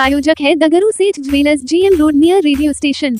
प्रायोजक है दगरू सेठ jewellers, GM road near radio station.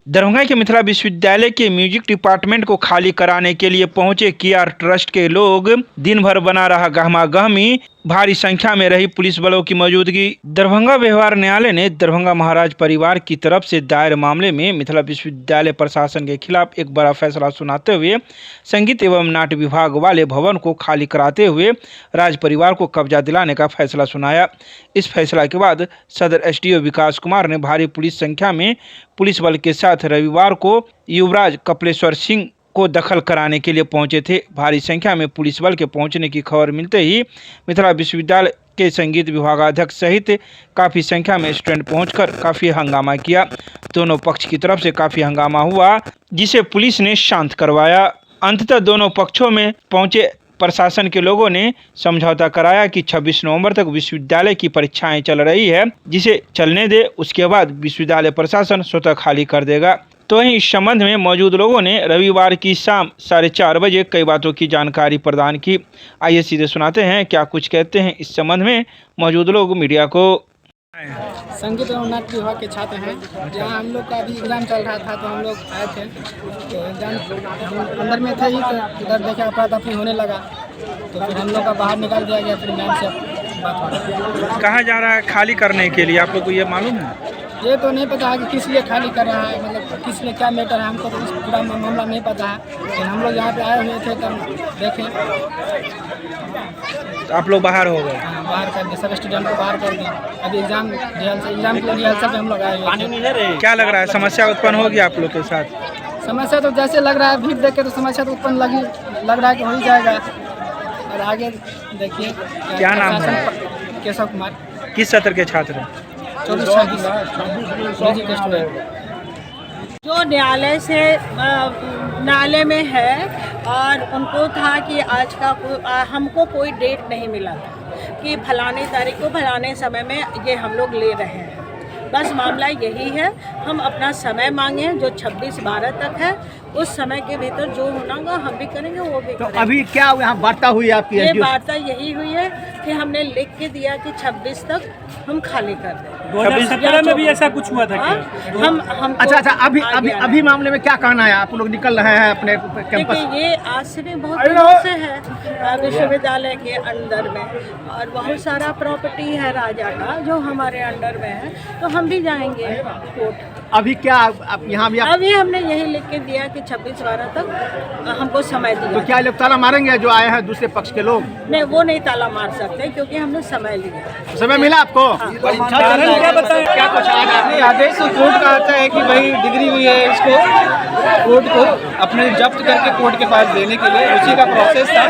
Darbhanga के मिथिला विश्वविद्यालय के म्यूजिक डिपार्टमेंट को खाली कराने के लिए पहुंचे केआर ट्रस्ट के लोग। दिन भर बना रहा गहमागहमी, भारी संख्या में रही पुलिस बलों की मौजूदगी। दरभंगा व्यवहार न्यायालय ने दरभंगा महाराज परिवार की तरफ से दायर मामले में मिथिला विश्वविद्यालय प्रशासन के खिलाफ एक बड़ा फैसला सुनाते हुए संगीत एवं नाट्य विभाग वाले भवन को खाली कराते हुए राज परिवार को कब्जा दिलाने का फैसला सुनाया। इस फैसला के बाद सदर SDO विकास कुमार ने भारी पुलिस संख्या में पुलिस बल के साथ रविवार को युवराज कपिलेश्वर सिंह को दखल कराने के लिए पहुंचे थे। भारी संख्या में पुलिस बल के पहुंचने की खबर मिलते ही मिथिला विश्वविद्यालय के संगीत विभागाध्यक्ष सहित काफ़ी संख्या में स्टूडेंट पहुंचकर काफ़ी हंगामा किया। दोनों पक्ष की तरफ से काफ़ी हंगामा हुआ, जिसे पुलिस ने शांत करवाया। अंततः दोनों पक्षों में पहुंचे प्रशासन के लोगों ने समझौता कराया कि 26 नवंबर तक विश्वविद्यालय की परीक्षाएं चल रही है, जिसे चलने दे, उसके बाद विश्वविद्यालय प्रशासन स्वतः खाली कर देगा। तो वहीं इस संबंध में मौजूद लोगों ने रविवार की शाम 4:30 बजे कई बातों की जानकारी प्रदान की। आइए सीधे सुनाते हैं क्या कुछ कहते हैं इस संबंध में मौजूद लोग मीडिया को। संगीत एवं नाट्य विभाग के छात्र हैं। जहाँ हम लोग का अभी एग्ज़ाम चल रहा था तो हम लोग आए थे, तो एग्ज़ाम अंदर में थे ही, तो इधर देखे अफरा-तफरी होने लगा, तो फिर हम लोग का बाहर निकाल दिया गया। फिर मैम से बात हो रही। कहाँ जा रहा है खाली करने के लिए, आप लोग को ये मालूम है? ये तो नहीं पता है कि किस लिए खाली कर रहा है, मतलब किस लिए क्या मैटर है, हमको तो इस पूरा मामला नहीं पता है। लेकिन हम लोग यहाँ पे आए हुए थे तब देखें, तो आप लोग बाहर हो गए? हाँ, बाहर कर दिए, सब स्टूडेंट को बाहर कर दिए। अभी एग्ज़ाम के लिए रिहर्सल पे हम लोग आए हुए थे। क्या लग रहा है समस्या उत्पन्न होगी आप लोग के साथ? समस्या तो जैसे लग रहा है, भीड़ देख के तो समस्या तो उत्पन्न लग रहा है कि हो ही जाएगा। और आगे देखिए। क्या नाम है? केशव कुमार। किस सत्र के छात्र हैं? 24-26 के स्टूडेंट। जो न्यायालय में है, और उनको था कि आज का हमको कोई डेट नहीं मिला था कि फलाने तारीख को फलाने समय में ये हम लोग ले रहे हैं। बस मामला यही है, हम अपना समय मांगे जो 26/12 तक है, उस समय के भीतर जो होना होगा हम भी करेंगे, वो भी तो करेंगे। अभी क्या यहाँ वार्ता हुई आपकी? ये वार्ता यही हुई है कि हमने लिख के दिया कि 26 तक हम खाली कर दें। 2017 में भी ऐसा कुछ हुआ था क्या? हम अच्छा, अभी मामले में क्या कहना है? आप लोग निकल रहे हैं अपने कैंपस? देखिए, ये आश्रय बहुत दिनों से है विश्वविद्यालय के अंदर में, और बहुत सारा प्रॉपर्टी है राजा का जो हमारे अंडर में है, तो हम भी जाएंगे कोर्ट। अभी क्या आप यहाँ भी अभी हमने यही लिख के दिया कि 26/12 तक हमको समय दिया। तो क्या लोग ताला मारेंगे जो आए हैं दूसरे पक्ष के लोग? नहीं, वो नहीं ताला मार सकते क्योंकि हमने समय लिया। समय मिला आपको? क्या कुछ नहीं, आदेश तो कोर्ट का आता है कि भाई डिग्री हुई है, इसको कोर्ट को अपने जब्त करके कोर्ट के पास देने के लिए, उसी का प्रोसेस था।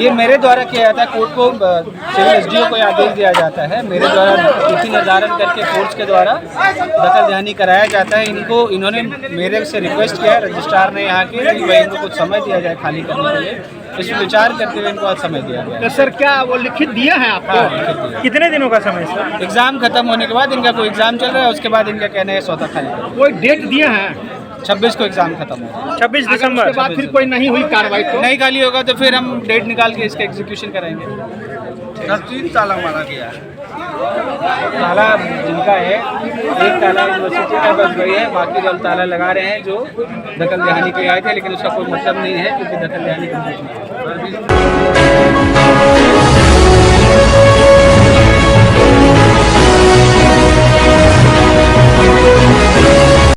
ये मेरे द्वारा किया जाता है, कोर्ट को सिविल SDO को आदेश दिया जाता है, मेरे द्वारा तिथि निर्धारण करके कोर्ट के द्वारा दखल दहानी कराया जाता है। इन्होंने मेरे से रिक्वेस्ट किया, रजिस्ट्रार ने यहाँ के, कि भाई इनको कुछ समय दिया जाए खाली करने के लिए। इस विचार करते हुए इनको आज समय दिया गया। तो सर क्या वो लिखित दिए हैं आपको? हाँ, कितने दिनों का समय सर? एग्जाम खत्म होने के बाद, इनका कोई एग्जाम चल रहा है, उसके बाद इनका कहना है स्वतः खाली करें। कोई डेट दिए हैं? 26 को एग्जाम खत्म होगा। 26 दिसंबर के बाद फिर कोई नहीं हुई कार्रवाई तो? नहीं खाली होगा तो फिर हम डेट निकाल के इसका एग्जीक्यूशन कराएंगे। 3 ताला मारा गया है। ताला जिनका है, एक ताला यूनिवर्सिटी का बस वही है, बाकी जो ताला लगा रहे हैं जो दखल दहानी के आए थे, लेकिन उसका कोई मतलब नहीं है क्योंकि दखल दहानी कंप्लीट नहीं है।